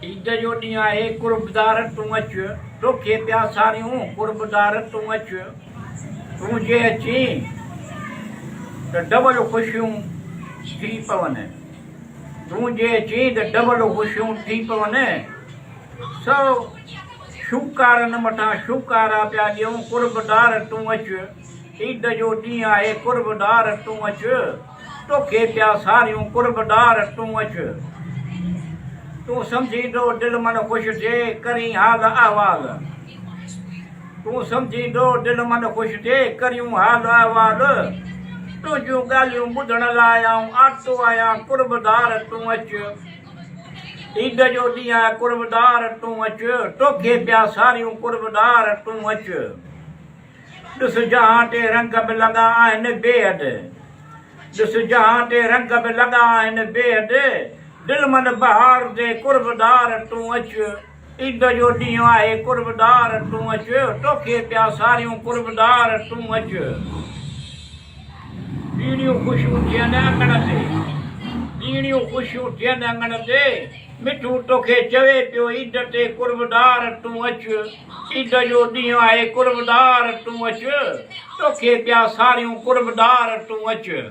ईद जो ॾींहुं आहे कुर्बदार तूं अचु तोखे पिया सारियूं कुर्बदार तूं अचु तूं जे अची त डबल ख़ुशियूं थी पवनि तूं जे अची त डबल ख़ुशियूं थी पवनि सो शुकारनि मथां शुकारा पिया ॾियूं कुर्बदार तूं अचु ईद जो ॾींहुं आहे कुर्बदार तूं अचु तोखे पिया सारियूं कुर्बदार तूं अचु तूं सम्झींदो दिलि मन ख़ुशि थिए करी हाल अहवाल तूं सम्झींदो दिलि मन ख़ुशि थिए करियूं हाल अहवाल तुंहिंजूं ॻाल्हियूं ॿुधण लाइ आऊं आतो आहियां कुर्बदार तूं अचु ईद जो ॾींहुं आहे कुर्बदार तूं अचु तोखे पिया सारियूं कुर्बदार तूं अचु ॾिस जहां ते रंग बि लॻा आहिनि बेहद ॾिस जहां ते रंग बि लॻा आहिनि बेहद दिल मन बहार दे कुर्बदार तूं अचु ईद जो ॾींहुं आहे कुर्बदार तूं अचु तोखे पिया सारियूं कुर्बदार तूं अचु ॿीड़ियूं ख़ुशियूं थियनि अङण ते ॿीड़ियूं ख़ुशियूं थियनि अङण ते मिठू तोखे चवे पियो ईद ते कुर्बदार तूं अचु ईद जो ॾींहुं आहे कुर्बदार तूं अचु तोखे पिया सारियूं कुर्बदार तूं अचु